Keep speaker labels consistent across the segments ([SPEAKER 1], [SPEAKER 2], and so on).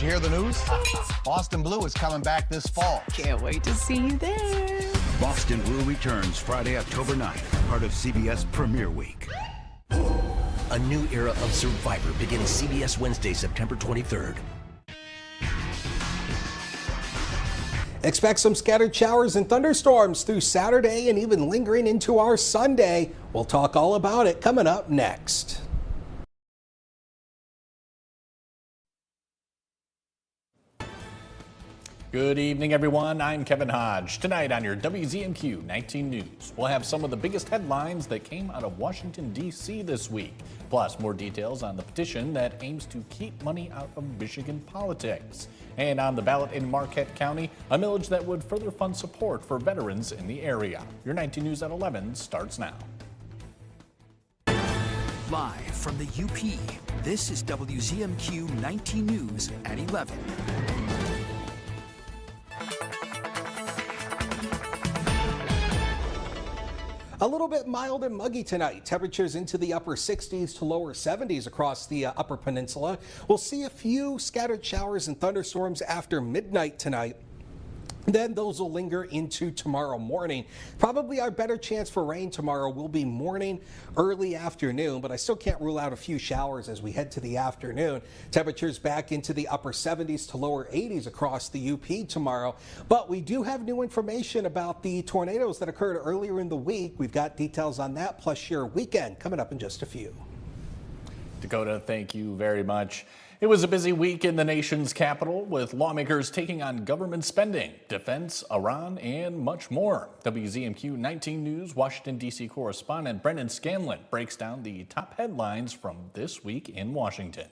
[SPEAKER 1] you hear the news? Boston Blue is coming back this fall.
[SPEAKER 2] Can't wait to see you there.
[SPEAKER 3] Boston Blue returns Friday, October 9th, part of CBS Premiere Week.
[SPEAKER 4] A new era of Survivor begins CBS Wednesday, September 23rd.
[SPEAKER 5] Expect some scattered showers and thunderstorms through Saturday and even lingering into our Sunday. We'll talk all about it coming up next.
[SPEAKER 6] Good evening, everyone. I'm Kevin Hodge. Tonight on your WZMQ 19 News, we'll have some of the biggest headlines that came out of Washington, D.C. this week, plus more details on the petition that aims to keep money out of Michigan politics. And on the ballot in Marquette County, a millage that would further fund support for veterans in the area. Your 19 News at 11 starts now.
[SPEAKER 7] Live from the UP, this is WZMQ 19 News at 11.
[SPEAKER 5] A little bit mild and muggy tonight. Temperatures into the upper 60s to lower 70s across the Upper Peninsula. We'll see a few scattered showers and thunderstorms after midnight tonight. Then those will linger into tomorrow morning. Probably our better chance for rain tomorrow will be morning, early afternoon, but I still can't rule out a few showers as we head to the afternoon. Temperatures back into the upper 70s to lower 80s across the UP tomorrow. But we do have new information about the tornadoes that occurred earlier in the week. We've got details on that, plus your weekend coming up in just a few.
[SPEAKER 6] Dakota, thank you very much. It was a busy week in the nation's capital with lawmakers taking on government spending, defense, Iran, and much more. WZMQ 19 News Washington, D.C. correspondent Brendan Scanlon breaks down the top headlines from this week in Washington.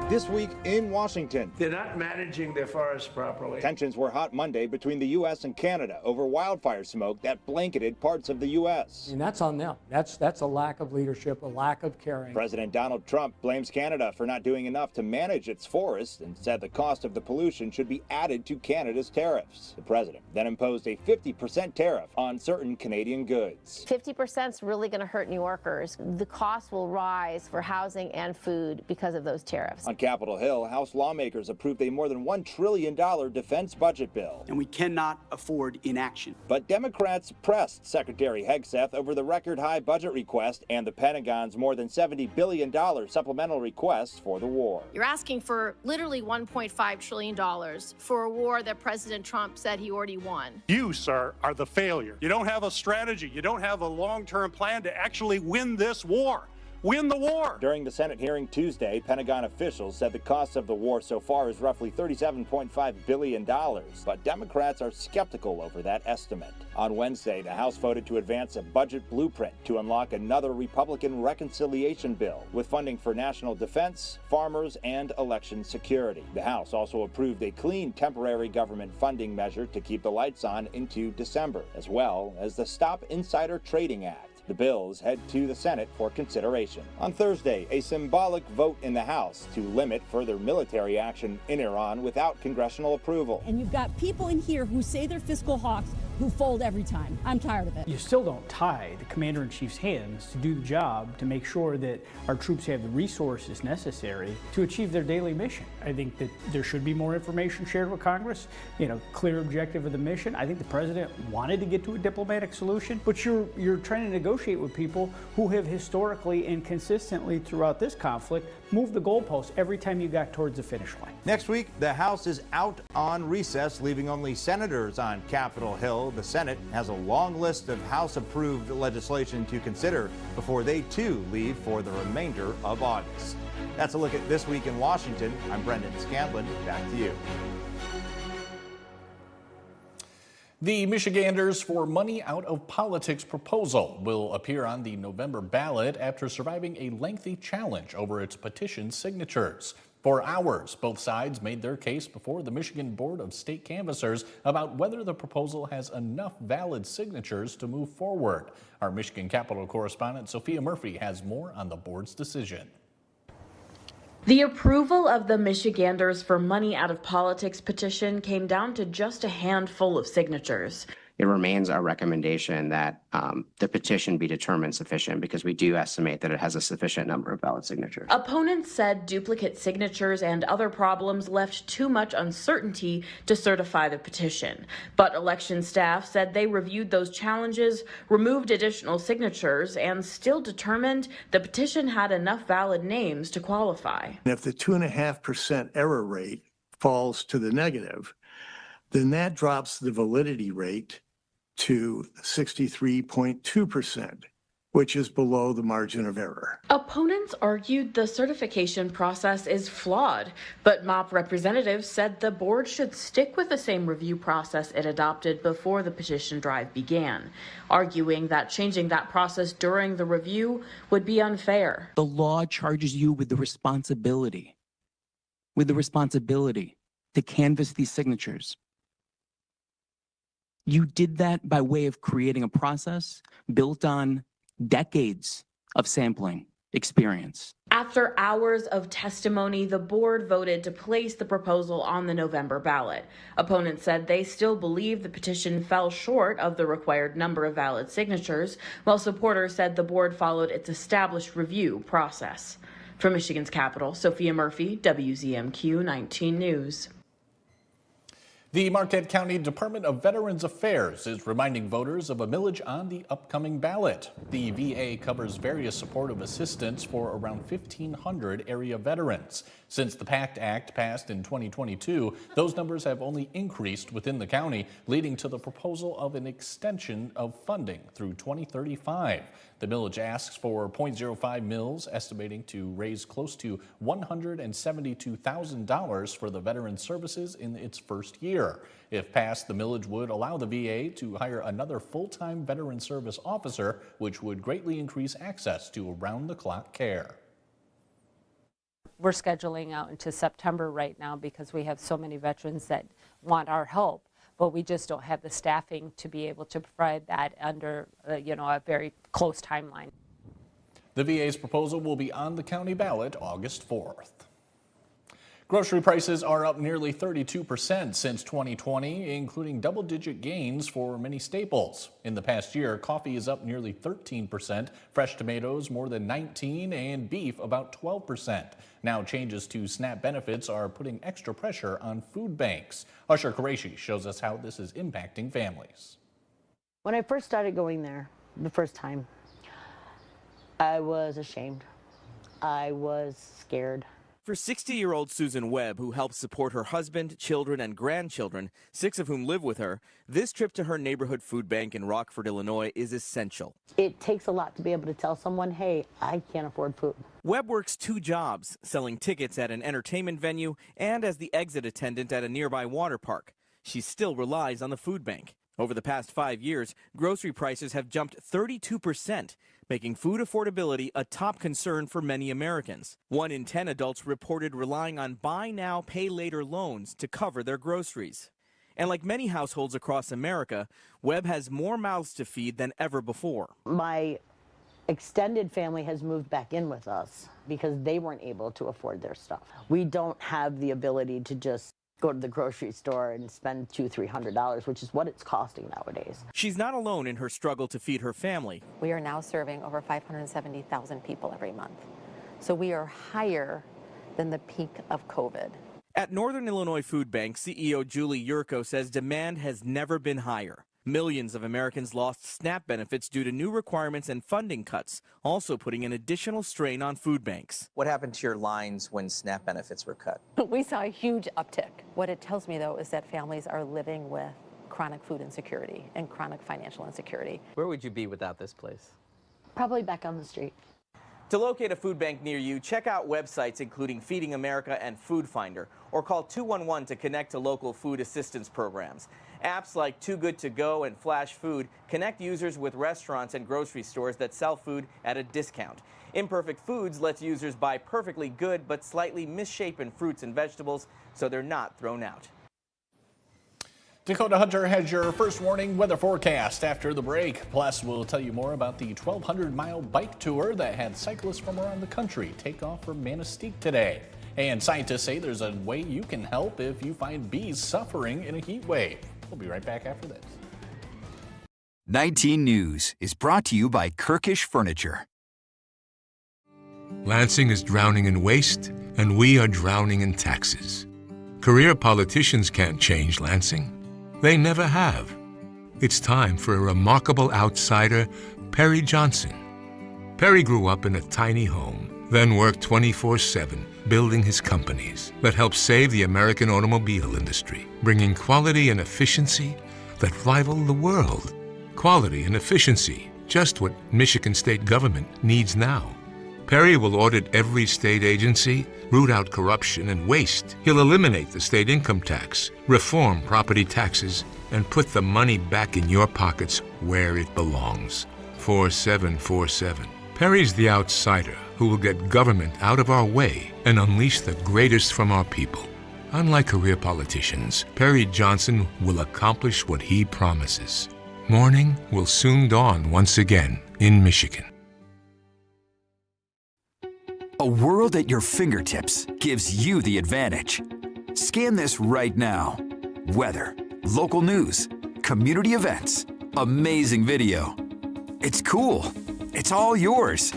[SPEAKER 8] This week in Washington,
[SPEAKER 9] they're not managing their forests properly.
[SPEAKER 8] Tensions were hot Monday between the U.S. and Canada over wildfire smoke that blanketed parts of the U.S.
[SPEAKER 10] And that's on them. That's a lack of leadership, a lack of caring.
[SPEAKER 8] President Donald Trump blames Canada for not doing enough to manage its forests and said the cost of the pollution should be added to Canada's tariffs. The president then imposed a 50% tariff on certain Canadian goods.
[SPEAKER 11] 50% is really going to hurt New Yorkers. The cost will rise for housing and food because of those tariffs.
[SPEAKER 8] On Capitol Hill, House lawmakers approved a more than $1 trillion defense budget bill.
[SPEAKER 12] And we cannot afford inaction.
[SPEAKER 8] But Democrats pressed Secretary Hegseth over the record-high budget request and the Pentagon's more than $70 billion supplemental request for the war.
[SPEAKER 13] You're asking for literally $1.5 trillion for a war that President Trump said he already won.
[SPEAKER 14] You, sir, are the failure. You don't have a strategy. You don't have a long-term plan to actually win this war. Win the war.
[SPEAKER 8] During the Senate hearing Tuesday, Pentagon officials said the cost of the war so far is roughly $37.5 billion, but Democrats are skeptical over that estimate. On Wednesday, the House voted to advance a budget blueprint to unlock another Republican reconciliation bill with funding for national defense, farmers, and election security. The House also approved a clean temporary government funding measure to keep the lights on into December, as well as the Stop Insider Trading Act. The bills head to the Senate for consideration. On Thursday, a symbolic vote in the House to limit further military action in Iran without congressional approval.
[SPEAKER 15] And you've got people in here who say they're fiscal hawks who fold every time. I'm tired of it.
[SPEAKER 16] You still don't tie the commander-in-chief's hands to do the job to make sure that our troops have the resources necessary to achieve their daily mission. I think that there should be more information shared with Congress, clear objective of the mission. I think the president wanted to get to a diplomatic solution, but you're trying to negotiate with people who have historically and consistently throughout this conflict moved the goalposts every time you got towards the finish line.
[SPEAKER 8] Next week, the House is out on recess, leaving only senators on Capitol Hill. The Senate has a long list of House-approved legislation to consider before they, too, leave for the remainder of August. That's a look at This Week in Washington. I'm Brendan Scanlon. Back to you.
[SPEAKER 6] The Michiganders for Money Out of Politics proposal will appear on the November ballot after surviving a lengthy challenge over its petition signatures. For hours, both sides made their case before the Michigan Board of State Canvassers about whether the proposal has enough valid signatures to move forward. Our Michigan Capitol correspondent Sophia Murphy has more on the board's decision.
[SPEAKER 17] The approval of the Michiganders for Money Out of Politics petition came down to just a handful of signatures.
[SPEAKER 18] it remains our recommendation that the petition be determined sufficient because we do estimate that it has a sufficient number of valid signatures.
[SPEAKER 17] Opponents said duplicate signatures and other problems left too much uncertainty to certify the petition. But election staff said they reviewed those challenges, removed additional signatures, and still determined the petition had enough valid names to qualify.
[SPEAKER 9] And if the 2.5% error rate falls to the negative, then that drops the validity rate to 63.2%, which is below the margin of error.
[SPEAKER 17] Opponents argued the certification process is flawed, but MOP representatives said the board should stick with the same review process it adopted before the petition drive began, arguing that changing that process during the review would be unfair.
[SPEAKER 19] The law charges you with the responsibility to canvass these signatures. You did that by way of creating a process built on decades of sampling experience.
[SPEAKER 17] After hours of testimony, the board voted to place the proposal on the November ballot. Opponents said they still believe the petition fell short of the required number of valid signatures, while supporters said the board followed its established review process. From Michigan's capital, Sophia Murphy, WZMQ 19 News.
[SPEAKER 6] The Marquette County Department of Veterans Affairs is reminding voters of a millage on the upcoming ballot. The VA covers various supportive assistance for around 1,500 area veterans. Since the PACT Act passed in 2022, those numbers have only increased within the county, leading to the proposal of an extension of funding through 2035. The millage asks for 0.05 mils, estimating to raise close to $172,000 for the veterans services in its first year. If passed, the millage would allow the VA to hire another full-time veteran service officer, which would greatly increase access to around-the-clock care.
[SPEAKER 20] We're scheduling out into September right now because we have so many veterans that want our help, but we just don't have the staffing to be able to provide that under a very close timeline.
[SPEAKER 6] The VA's proposal will be on the county ballot August 4th. Grocery prices are up nearly 32% since 2020, including double-digit gains for many staples. In the past year, coffee is up nearly 13%, fresh tomatoes more than 19%, and beef about 12%. Now changes to SNAP benefits are putting extra pressure on food banks. Usher Qureshi shows us how this is impacting families.
[SPEAKER 21] When I first started going there the first time, I was ashamed. I was scared.
[SPEAKER 22] For 60-year-old Susan Webb, who helps support her husband, children, and grandchildren, 6 of whom live with her, this trip to her neighborhood food bank in Rockford, Illinois is essential.
[SPEAKER 21] It takes a lot to be able to tell someone, hey, I can't afford food.
[SPEAKER 22] Webb works 2 jobs, selling tickets at an entertainment venue and as the exit attendant at a nearby water park. She still relies on the food bank. Over the past 5 years, grocery prices have jumped 32%, making food affordability a top concern for many Americans. 1 in 10 adults reported relying on buy now, pay later loans to cover their groceries. And like many households across America, Webb has more mouths to feed than ever before.
[SPEAKER 21] My extended family has moved back in with us because they weren't able to afford their stuff. We don't have the ability to just go to the grocery store and spend $200-300, which is what it's costing nowadays.
[SPEAKER 22] She's not alone in her struggle to feed her family.
[SPEAKER 23] We are now serving over 570,000 people every month. So we are higher than the peak of COVID.
[SPEAKER 22] At Northern Illinois Food Bank, CEO Julie Yurko says demand has never been higher. Millions of Americans lost SNAP benefits due to new requirements and funding cuts, also putting an additional strain on food banks.
[SPEAKER 24] What happened to your lines when SNAP benefits were cut?
[SPEAKER 23] We saw a huge uptick. What it tells me, though, is that families are living with chronic food insecurity and chronic financial insecurity.
[SPEAKER 24] Where would you be without this place?
[SPEAKER 21] Probably back on the street.
[SPEAKER 22] To locate a food bank near you, check out websites including Feeding America and Food Finder, or call 211 to connect to local food assistance programs. Apps like Too Good To Go and Flash Food connect users with restaurants and grocery stores that sell food at a discount. Imperfect Foods lets users buy perfectly good but slightly misshapen fruits and vegetables so they're not thrown out.
[SPEAKER 6] Dakota Hunter has your first warning weather forecast after the break. Plus, we'll tell you more about the 1,200-mile bike tour that had cyclists from around the country take off from Manistee today. And scientists say there's a way you can help if you find bees suffering in a heat wave. We'll be right back after this.
[SPEAKER 1] 19 News is brought to you by Kirkish Furniture.
[SPEAKER 2] Lansing is drowning in waste, and we are drowning in taxes. Career politicians can't change Lansing. They never have. It's time for a remarkable outsider, Perry Johnson. Perry grew up in a tiny home, then worked 24/7 building his companies that help save the American automobile industry, bringing quality and efficiency that rival the world. Quality and efficiency, just what Michigan state government needs now. Perry will audit every state agency, root out corruption and waste. He'll eliminate the state income tax, reform property taxes, and put the money back in your pockets where it belongs. 4747. Perry's the outsider who will get government out of our way and unleash the greatest from our people. Unlike career politicians, Perry Johnson will accomplish what he promises. Morning will soon dawn once again in Michigan.
[SPEAKER 1] A world at your fingertips gives you the advantage. Scan this right now. Weather, local news, community events, amazing video. It's cool. It's all yours.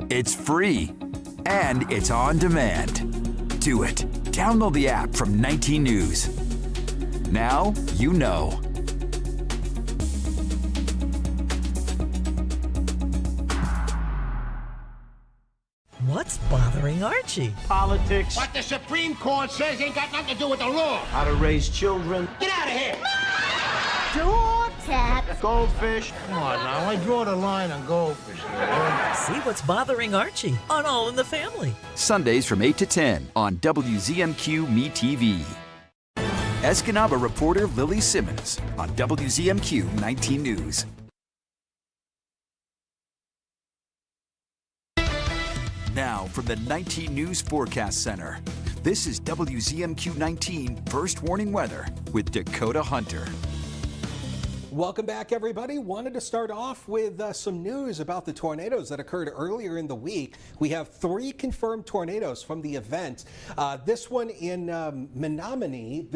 [SPEAKER 1] It's free. And it's on demand. Do it. Download the app from 19 News. Now you know.
[SPEAKER 3] What's bothering Archie?
[SPEAKER 4] Politics.
[SPEAKER 25] What the Supreme Court says ain't got nothing to do with the law.
[SPEAKER 4] How to raise children.
[SPEAKER 25] Get out of here!
[SPEAKER 4] Door tap. Goldfish.
[SPEAKER 25] Come on now, I draw the line on goldfish.
[SPEAKER 3] See what's bothering Archie on All in the Family.
[SPEAKER 1] Sundays from 8 to 10 on WZMQ MeTV. Escanaba reporter Lily Simmons on WZMQ 19 News. Now from the 19 News Forecast Center, this is WZMQ 19 First Warning Weather with Dakota Hunter.
[SPEAKER 5] Welcome back, everybody. Wanted to start off with some news about the tornadoes that occurred earlier in the week. We have 3 confirmed tornadoes from the event. This one in Menominee,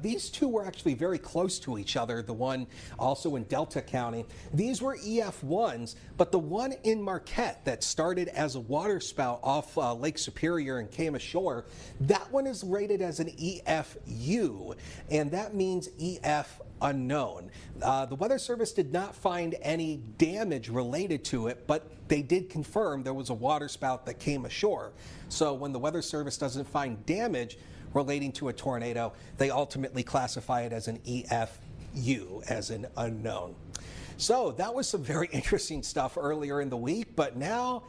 [SPEAKER 5] these two were actually very close to each other. The one also in Delta County. These were EF1s, but the one in Marquette that started as a waterspout off Lake Superior and came ashore, that one is rated as an EFU, and that means EF unknown. The Weather Service did not find any damage related to it, but they did confirm there was a waterspout that came ashore. So when the Weather Service doesn't find damage relating to a tornado, they ultimately classify it as an EFU, as an unknown. So that was some very interesting stuff earlier in the week, but now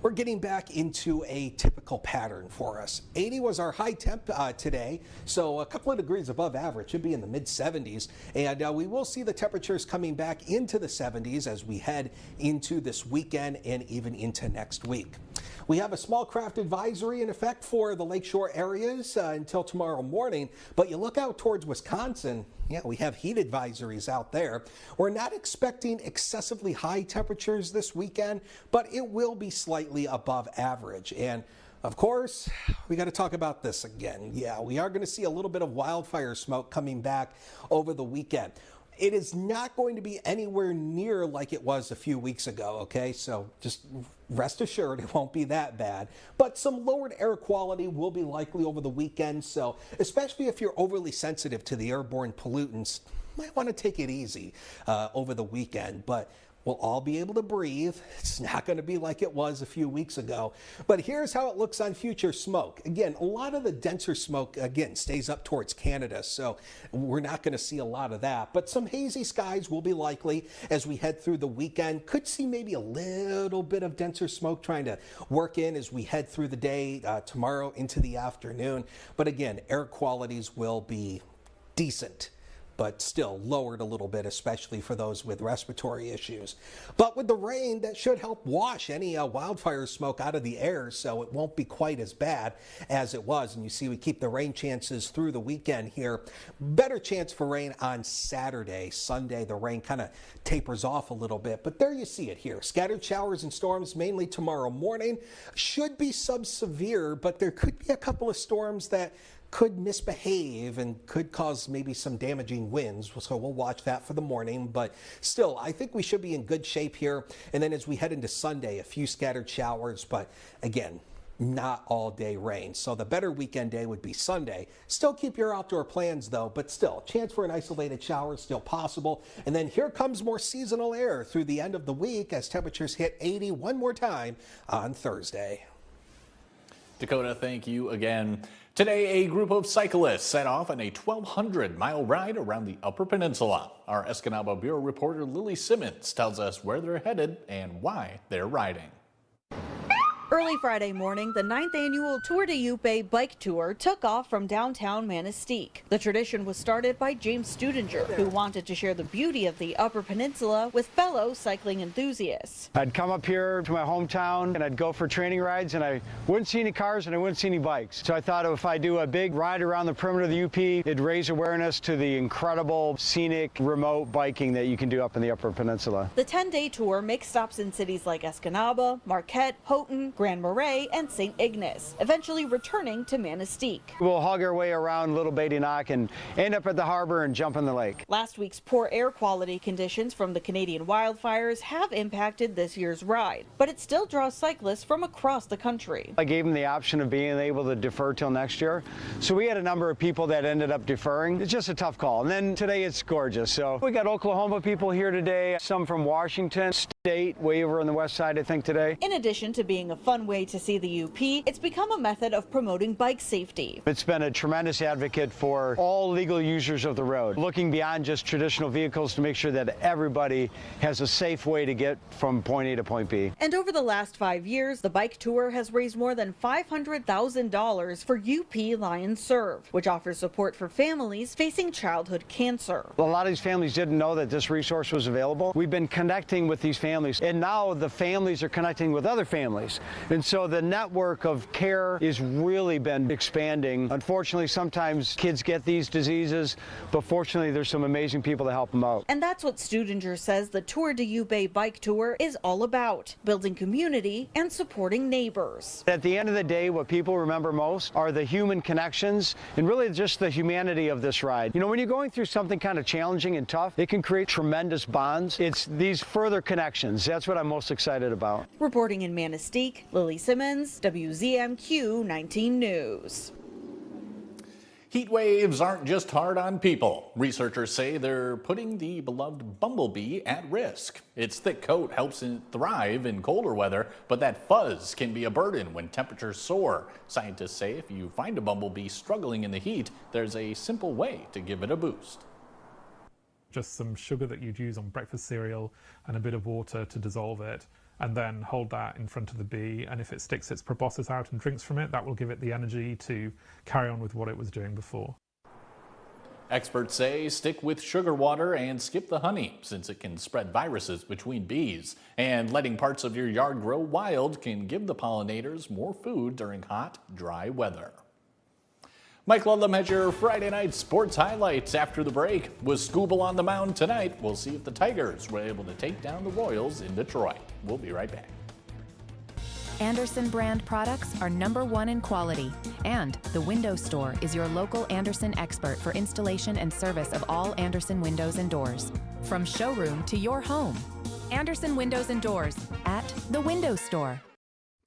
[SPEAKER 5] we're getting back into a typical pattern for us. 80 was our high temp today, so a couple of degrees above average, should be in the mid-70s. And we will see the temperatures coming back into the 70s as we head into this weekend and even into next week. We have a small craft advisory in effect for the lakeshore areas until tomorrow morning, but you look out towards Wisconsin, yeah, we have heat advisories out there. We're not expecting excessively high temperatures this weekend, but it will be slightly above average. And of course, we got to talk about this again. Yeah, we are going to see a little bit of wildfire smoke coming back over the weekend. It is not going to be anywhere near like it was a few weeks ago, okay? So just rest assured it won't be that bad. But some lowered air quality will be likely over the weekend, so especially if you're overly sensitive to the airborne pollutants, you might want to take it easy over the weekend. But we'll all be able to breathe. It's not going to be like it was a few weeks ago. But here's how it looks on future smoke. Again, a lot of the denser smoke, again, stays up towards Canada, so we're not going to see a lot of that. But some hazy skies will be likely as we head through the weekend. Could see maybe a little bit of denser smoke trying to work in as we head through the day tomorrow into the afternoon. But again, air qualities will be decent, but still lowered a little bit, especially for those with respiratory issues. But with the rain, that should help wash any wildfire smoke out of the air, so it won't be quite as bad as it was. And you see we keep the rain chances through the weekend here. Better chance for rain on Saturday. Sunday, the rain kind of tapers off a little bit, but there you see it here. Scattered showers and storms mainly tomorrow morning. Should be sub-severe, but there could be a couple of storms that could misbehave and could cause maybe some damaging winds. So we'll watch that for the morning. But still, I think we should be in good shape here. And then as we head into Sunday, a few scattered showers. But again, not all day rain. So the better weekend day would be Sunday. Still keep your outdoor plans though, but still chance for an isolated shower is still possible. And then here comes more seasonal air through the end of the week as temperatures hit 80 one more time on Thursday.
[SPEAKER 6] Dakota, thank you again. Today, a group of cyclists set off on a 1,200-mile ride around the Upper Peninsula. Our Escanaba Bureau reporter Lily Simmons tells us where they're headed and why they're riding.
[SPEAKER 7] Early Friday morning, the 9th annual Tour de Yupe bike tour took off from downtown Manistee. The tradition was started by James Studinger, who wanted to share the beauty of the Upper Peninsula with fellow cycling enthusiasts.
[SPEAKER 10] I'd come up here to my hometown and I'd go for training rides and I wouldn't see any cars and I wouldn't see any bikes. So I thought if I do a big ride around the perimeter of the UP, it'd raise awareness to the incredible scenic remote biking that you can do up in the Upper Peninsula.
[SPEAKER 7] The 10-day tour makes stops in cities like Escanaba, Marquette, Houghton, Grand Marais, and St. Ignace, eventually returning to Manistee.
[SPEAKER 10] We'll hug our way around Little Beatty Knock and end up at the harbor and jump in the lake.
[SPEAKER 7] Last week's poor air quality conditions from the Canadian wildfires have impacted this year's ride, but it still draws cyclists from across the country.
[SPEAKER 10] I gave them the option of being able to defer till next year. So we had a number of people that ended up deferring. It's just a tough call. And then today it's gorgeous. So we got Oklahoma people here today, some from Washington State, way over on the west side, I think, today.
[SPEAKER 7] In addition to being a fun way to see the UP, it's become a method of promoting bike safety.
[SPEAKER 10] It's been a tremendous advocate for all legal users of the road, looking beyond just traditional vehicles to make sure that everybody has a safe way to get from point A to point B.
[SPEAKER 7] And over the last 5 years, the bike tour has raised more than $500,000 for UP Lions Serve, which offers support for families facing childhood cancer.
[SPEAKER 10] A lot of these families didn't know that this resource was available. We've been connecting with these families, and now the families are connecting with other families. And so the network of care has really been expanding. Unfortunately, sometimes kids get these diseases, but fortunately, there's some amazing people to help them out.
[SPEAKER 7] And that's what Studinger says the Tour de Yupe bike tour is all about, building community and supporting neighbors.
[SPEAKER 10] At the end of the day, what people remember most are the human connections and really just the humanity of this ride. You know, when you're going through something kind of challenging and tough, it can create tremendous bonds. It's these further connections. That's what I'm most excited about.
[SPEAKER 7] Reporting in Manistee, Lily Simmons, WZMQ 19 News.
[SPEAKER 6] Heat waves aren't just hard on people. Researchers say they're putting the beloved bumblebee at risk. Its thick coat helps it thrive in colder weather, but that fuzz can be a burden when temperatures soar. Scientists say if you find a bumblebee struggling in the heat, there's a simple way to give it a boost.
[SPEAKER 11] Just some sugar that you'd use on breakfast cereal and a bit of water to dissolve it, and then hold that in front of the bee, and if it sticks its proboscis out and drinks from it, that will give it the energy to carry on with what it was doing before.
[SPEAKER 6] Experts say stick with sugar water and skip the honey, since it can spread viruses between bees. And letting parts of your yard grow wild can give the pollinators more food during hot, dry weather. Mike Ludlam has your Friday night sports highlights after the break. With Scooble on the mound tonight, we'll see if the Tigers were able to take down the Royals in Detroit. We'll be right back.
[SPEAKER 12] Andersen brand products are #1 in quality, and the Window Store is your local Andersen expert for installation and service of all Andersen windows and doors, from showroom to your home. Andersen Windows and Doors at the Window Store.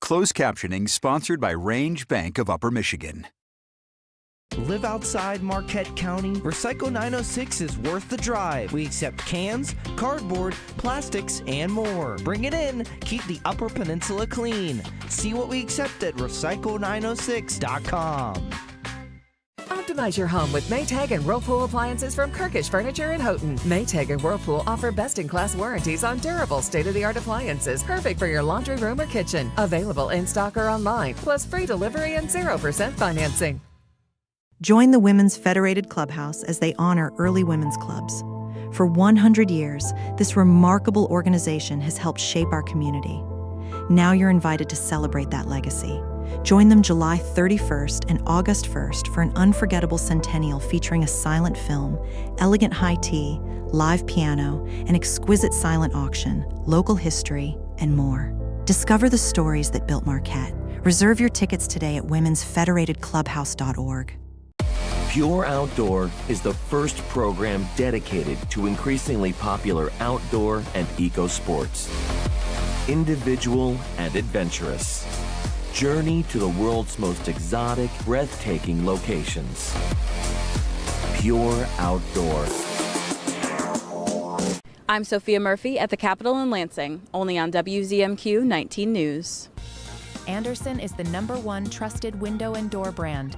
[SPEAKER 1] Closed captioning sponsored by Range Bank of Upper Michigan.
[SPEAKER 13] Live outside Marquette County? Recycle 906 is worth the drive. We accept cans, cardboard, plastics, and more. Bring it in. Keep the Upper Peninsula clean. See what we accept at recycle906.com.
[SPEAKER 26] Optimize your home with Maytag and Whirlpool appliances from Kirkish Furniture in Houghton. Maytag and Whirlpool offer best-in-class warranties on durable, state-of-the-art appliances, perfect for your laundry room or kitchen. Available in stock or online, plus free delivery and 0% financing.
[SPEAKER 27] Join the Women's Federated Clubhouse as they honor early women's clubs. For 100 years, this remarkable organization has helped shape our community. Now you're invited to celebrate that legacy. Join them July 31st and August 1st for an unforgettable centennial featuring a silent film, elegant high tea, live piano, an exquisite silent auction, local history, and more. Discover the stories that built Marquette. Reserve your tickets today at womensfederatedclubhouse.org.
[SPEAKER 8] Pure Outdoor is the first program dedicated to increasingly popular outdoor and eco sports. Individual and adventurous. Journey to the world's most exotic, breathtaking locations. Pure Outdoor.
[SPEAKER 9] I'm Sophia Murphy at the Capitol in Lansing, only on WZMQ 19 News.
[SPEAKER 12] Andersen is the #1 trusted window and door brand.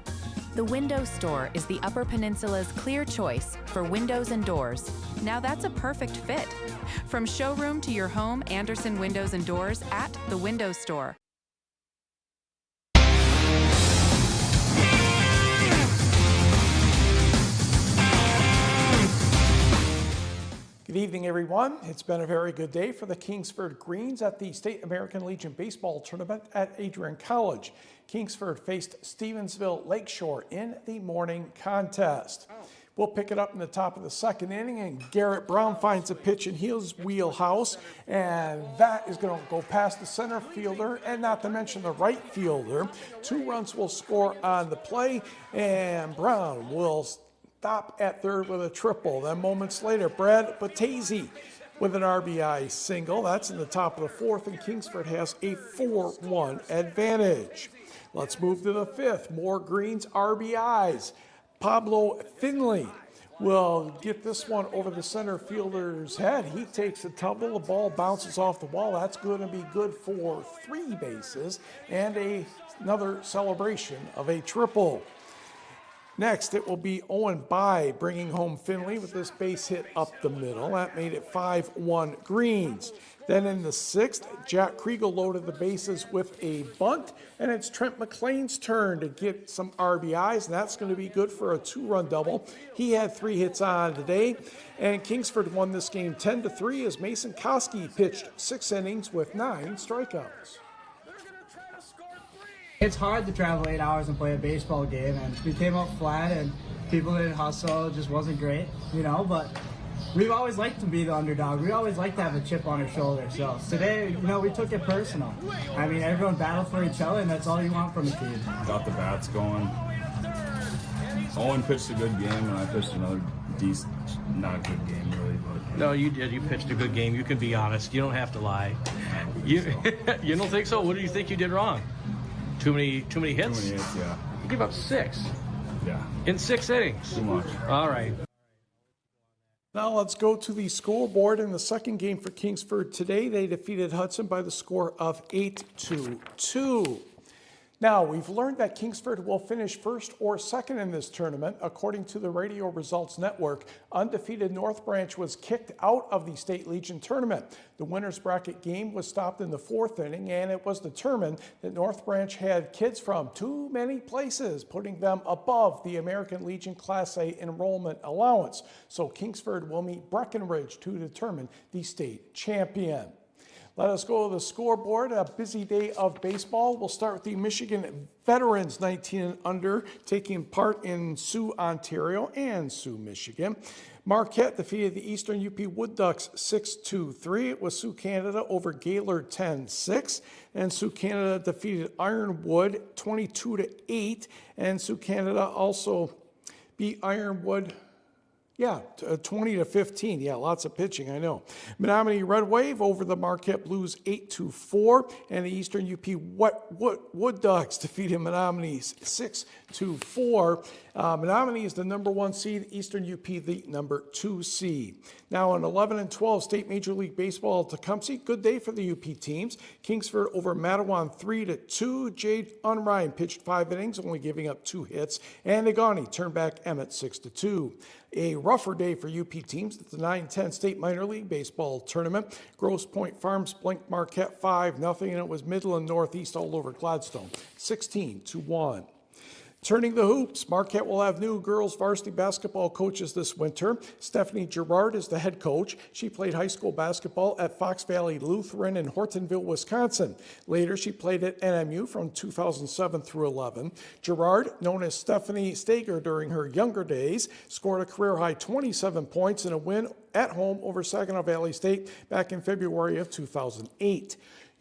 [SPEAKER 12] The Window Store is the Upper Peninsula's clear choice for windows and doors. Now that's a perfect fit. From showroom to your home, Andersen Windows and Doors at the Window Store.
[SPEAKER 14] Good evening, everyone. It's been a very good day for the Kingsford Greens at the State American Legion Baseball Tournament at Adrian College. Kingsford faced Stevensville Lakeshore in the morning contest. We'll pick it up in the top of the second inning, and Garrett Brown finds a pitch in his wheelhouse, and that is going to go past the center fielder, and not to mention the right fielder. 2 runs will score on the play, and Brown will stop at third with a triple. Then moments later, Brad Batese with an RBI single. That's in the top of the fourth, and Kingsford has a 4-1 advantage. Let's move to the fifth. More Greens RBIs. Pablo Finley will get this one over the center fielder's head. He takes a tumble. The ball bounces off the wall. That's going to be good for 3 bases and another celebration of a triple. Next, it will be Owen By bringing home Finley with this base hit up the middle. That made it 5-1 Greens. Then in the sixth, Jack Kriegel loaded the bases with a bunt, and it's Trent McLean's turn to get some RBIs, and that's going to be good for a 2-run double. He had 3 hits on today, and Kingsford won this game 10-3 as Mason Koski pitched 6 innings with 9 strikeouts.
[SPEAKER 15] It's hard to travel 8 hours and play a baseball game, and we came up flat and people didn't hustle. It just wasn't great, but we've always liked to be the underdog. We always like to have a chip on our shoulder. So today, we took it personal. I mean, everyone battled for each other, and that's all you want from a team.
[SPEAKER 16] Got the bats going. Owen pitched a good game, and I pitched another decent, not good game really. But
[SPEAKER 18] no, you did. You pitched a good game. You can be honest. You don't have to lie. You don't think so? What do you think you did wrong? Too many hits?
[SPEAKER 16] Too many hits, yeah.
[SPEAKER 18] You give up 6.
[SPEAKER 16] Yeah.
[SPEAKER 18] In 6 innings.
[SPEAKER 16] Too much.
[SPEAKER 18] All right.
[SPEAKER 14] Now let's go to the scoreboard in the second game for Kingsford today. They defeated Hudson by the score of 8-2. Now, we've learned that Kingsford will finish first or second in this tournament. According to the Radio Results Network, undefeated North Branch was kicked out of the State Legion tournament. The winner's bracket game was stopped in the 4th inning, and it was determined that North Branch had kids from too many places, putting them above the American Legion Class A enrollment allowance. So Kingsford will meet Breckenridge to determine the state champion. Let us go to the scoreboard. A busy day of baseball. We'll start with the Michigan Veterans 19 and under taking part in Sioux, Ontario and Sioux, Michigan. Marquette defeated the Eastern UP Wood Ducks 6-3. It was Sioux Canada over Gaylord 10-6. And Sioux Canada defeated Ironwood 22-8. And Sioux Canada also beat Ironwood 20-15. Yeah, lots of pitching, I know. Menominee Red Wave over the Marquette Blues 8-4, and the Eastern UP Wood Ducks defeated Menominee 6-4. Menominee is the #1 seed, Eastern UP the #2 seed. Now in 11 and 12 State Major League Baseball at Tecumseh, good day for the UP teams. Kingsford over Matawan 3-2. Jade Unrein pitched 5 innings, only giving up 2 hits, and Negaunee turned back Emmett 6-2. A rougher day for UP teams at the 9-10 State Minor League Baseball Tournament. Grosse Pointe Farms blinked Marquette 5-0, and it was Midland Northeast all over Gladstone 16-1. Turning the hoops, Marquette will have new girls varsity basketball coaches this winter. Stephanie Gerard is the head coach. She played high school basketball at Fox Valley Lutheran in Hortonville, Wisconsin. Later, she played at NMU from 2007 through 11. Gerard, known as Stephanie Stager during her younger days, scored a career-high 27 points in a win at home over Saginaw Valley State back in February of 2008.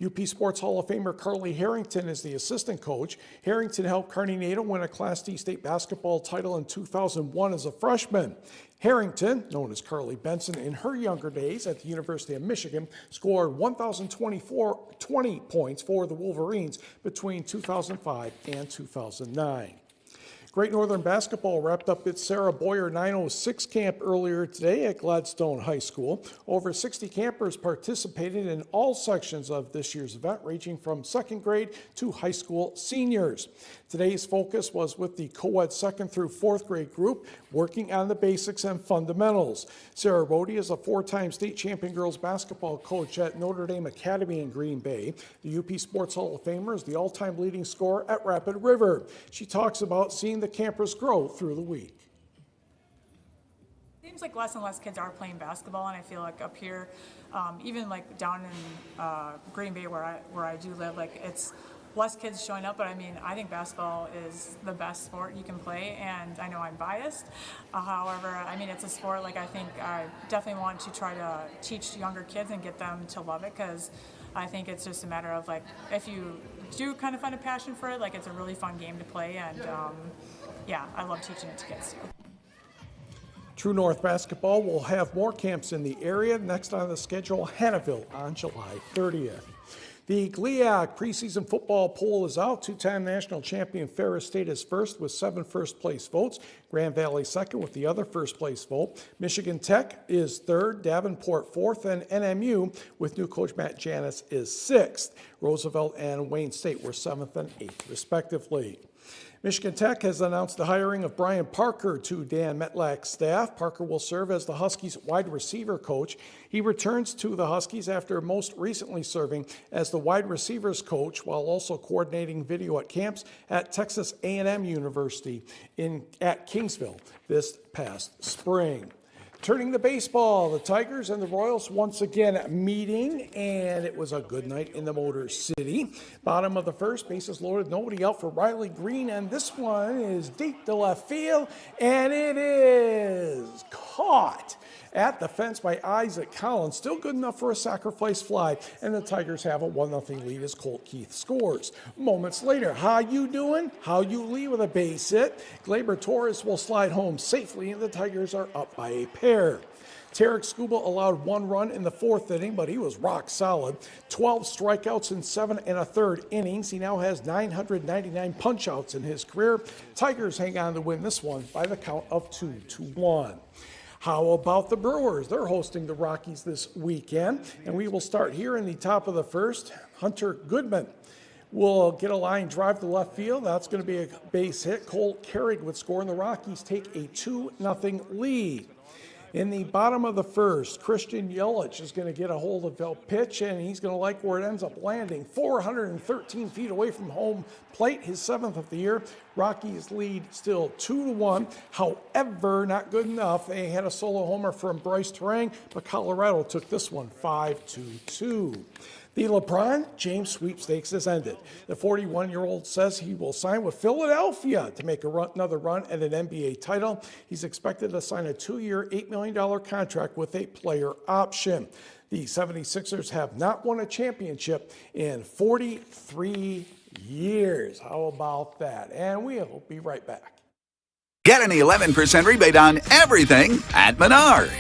[SPEAKER 14] UP Sports Hall of Famer Carly Harrington is the assistant coach. Harrington helped Kearney Nato win a Class D state basketball title in 2001 as a freshman. Harrington, known as Carly Benson, in her younger days at the University of Michigan, scored 1,020 points for the Wolverines between 2005 and 2009. Great Northern Basketball wrapped up its Sarah Boyer 906 camp earlier today at Gladstone High School. Over 60 campers participated in all sections of this year's event, ranging from second grade to high school seniors. Today's focus was with the co-ed second through fourth grade group, working on the basics and fundamentals. Sarah Rhodey is a four-time state champion girls basketball coach at Notre Dame Academy in Green Bay. The UP Sports Hall of Famer is the all-time leading scorer at Rapid River. She talks about seeing the campers grow through the week.
[SPEAKER 17] Seems like less and less kids are playing basketball, and I feel like up here, even like down in Green Bay where I do live, like it's less kids showing up, but I mean, I think basketball is the best sport you can play, and I know I'm biased. However, I mean, it's a sport, like I think I definitely want to try to teach younger kids and get them to love it, because I think it's just a matter of like, if you do kind of find a passion for it, like it's a really fun game to play, and yeah, I love teaching it to kids too.
[SPEAKER 14] True North Basketball will have more camps in the area. Next on the schedule, Hannahville on July 30th. The GLIAC preseason football poll is out. Two-time national champion Ferris State is first with 7 first-place votes. Grand Valley second with the other first-place vote. Michigan Tech is third, Davenport fourth, and NMU with new coach Matt Janis is sixth. Roosevelt and Wayne State were 7th and 8th, respectively. Michigan Tech has announced the hiring of Brian Parker to Dan Metlack's staff. Parker will serve as the Huskies wide receiver coach. He returns to the Huskies after most recently serving as the wide receivers coach while also coordinating video at camps at Texas A&M University at Kingsville this past spring. Turning to baseball, the Tigers and the Royals once again meeting, and it was a good night in the Motor City. Bottom of the first, bases loaded, nobody out for Riley Green, and this one is deep to left field, and it is caught at the fence by Isaac Collins. Still good enough for a sacrifice fly, and the Tigers have a 1-0 lead as Colt Keith scores. Moments later, how you doing? How you lead with a base hit. Gleyber Torres will slide home safely, and the Tigers are up by a pair. Tarek Scuba allowed 1 run in the 4th inning, but he was rock solid. 12 strikeouts in 7 1/3 innings. He now has 999 punch-outs in his career. Tigers hang on to win this one by the count of 2-1. How about the Brewers? They're hosting the Rockies this weekend, and we will start here in the top of the first. Hunter Goodman will get a line drive to left field. That's going to be a base hit. Cole Carrig would score, and the Rockies take a 2-0 lead. In the bottom of the first, Christian Yelich is going to get a hold of the pitch, and he's going to like where it ends up landing. 413 feet away from home plate, his 7th of the year. Rockies lead still 2-1. However, not good enough. They had a solo homer from Bryce Terang, but Colorado took this one 5-2. The LeBron James sweepstakes has ended. The 41-year-old says he will sign with Philadelphia to make another run at an NBA title. He's expected to sign a 2-year, $8 million contract with a player option. The 76ers have not won a championship in 43 years. How about that? And we'll be right back.
[SPEAKER 1] Get an 11% rebate on everything at Menards.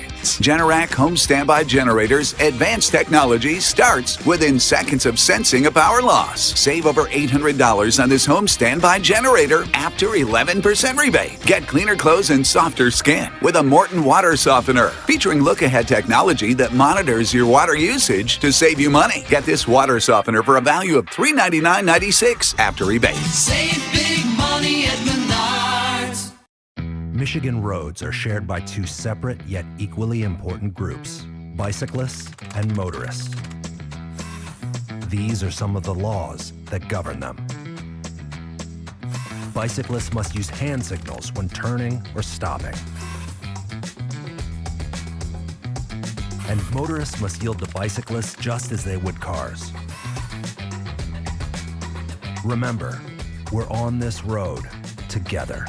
[SPEAKER 1] Generac home standby generators advanced technology starts within seconds of sensing a power loss. Save over $800 on this home standby generator after 11% rebate. Get cleaner clothes and softer skin with a Morton water softener featuring look-ahead technology that monitors your water usage to save you money. Get this water softener for a value of $399.96 after rebate.
[SPEAKER 19] Save big money at Menards.
[SPEAKER 20] Michigan roads are shared by 2 separate yet equally important groups, bicyclists and motorists. These are some of the laws that govern them. Bicyclists must use hand signals when turning or stopping. And motorists must yield to bicyclists just as they would cars. Remember, we're on this road together.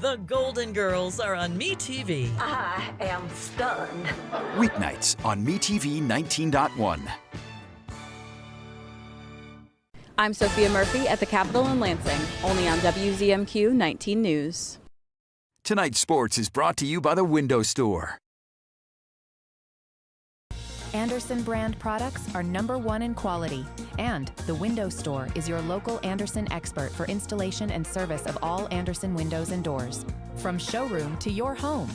[SPEAKER 3] The Golden Girls are on MeTV.
[SPEAKER 21] I am stunned.
[SPEAKER 1] Weeknights on MeTV 19.1.
[SPEAKER 9] I'm Sophia Murphy at the Capitol in Lansing, only on WZMQ 19 News.
[SPEAKER 1] Tonight's sports is brought to you by the Window Store.
[SPEAKER 12] Andersen brand products are #1 in quality, and the Window Store is your local Andersen expert for installation and service of all Andersen windows and doors. From showroom to your home,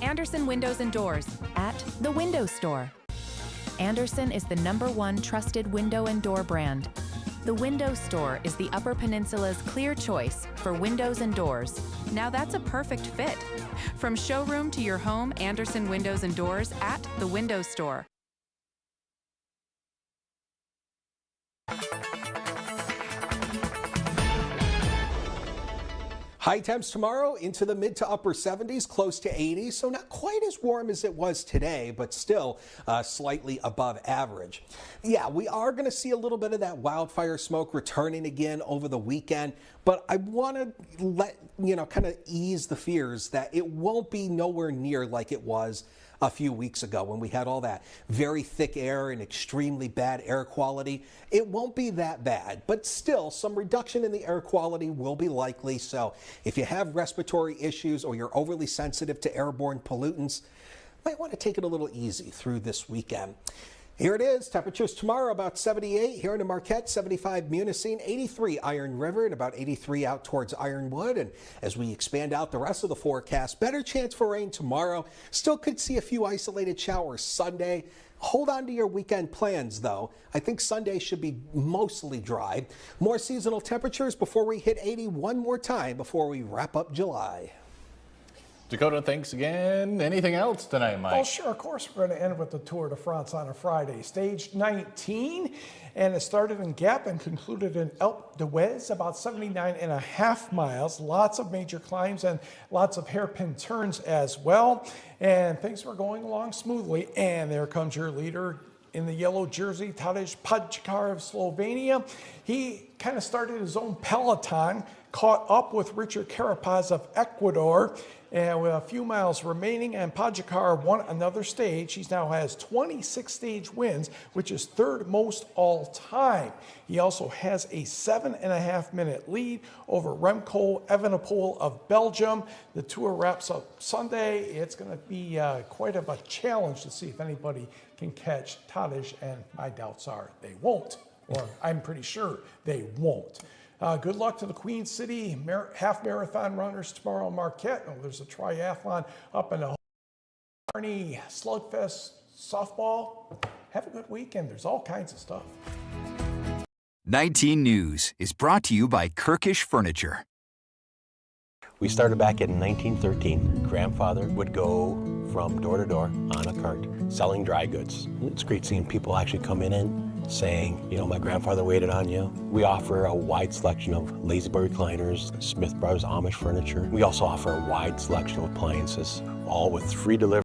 [SPEAKER 12] Andersen Windows and Doors at the Window Store. Andersen is the #1 trusted window and door brand. The Window Store is the Upper Peninsula's clear choice for windows and doors. Now that's a perfect fit. From showroom to your home, Andersen Windows and Doors at the Window Store.
[SPEAKER 5] High temps tomorrow into the mid to upper 70s, close to 80, so not quite as warm as it was today, but still slightly above average. Yeah, we are going to see a little bit of that wildfire smoke returning again over the weekend, but I want to kind of ease the fears that it won't be nowhere near like it was a few weeks ago when we had all that very thick air and extremely bad air quality. It won't be that bad, but still some reduction in the air quality will be likely. So if you have respiratory issues or you're overly sensitive to airborne pollutants, might want to take it a little easy through this weekend. Here it is. Temperatures tomorrow about 78 here in Marquette, 75 Munising, 83 Iron River, and about 83 out towards Ironwood. And as we expand out the rest of the forecast, better chance for rain tomorrow. Still could see a few isolated showers Sunday. Hold on to your weekend plans, though. I think Sunday should be mostly dry. More seasonal temperatures before we hit 80 one more time before we wrap up July.
[SPEAKER 6] Dakota, thanks again. Anything else tonight, Mike?
[SPEAKER 14] Well, sure, of course. We're going to end with the Tour de France on a Friday. Stage 19, and it started in Gap and concluded in Alpe d'Huez, about 79.5 miles. Lots of major climbs and lots of hairpin turns as well. And things were going along smoothly. And there comes your leader in the yellow jersey, Tadej Pogačar of Slovenia. He kind of started his own peloton, caught up with Richard Carapaz of Ecuador. And with a few miles remaining, and Pogačar won another stage. He now has 26 stage wins, which is third most all time. He also has a 7.5-minute lead over Remco Evenepoel of Belgium. The Tour wraps up Sunday. It's going to be quite of a challenge to see if anybody can catch Tadej, and my doubts are they won't, or I'm pretty sure they won't. Good luck to the Queen City half marathon runners tomorrow in Marquette. Oh, there's a triathlon up in the Arnie Slugfest softball. Have a good weekend. There's all kinds of stuff.
[SPEAKER 1] 19 News is brought to you by Kirkish Furniture.
[SPEAKER 2] We started back in 1913. Grandfather would go from door to door on a cart selling dry goods. It's great seeing people actually come in saying, you know, my grandfather waited on you. We offer a wide selection of La-Z-Boy recliners, Smith Brothers Amish furniture. We also offer a wide selection of appliances, all with free delivery.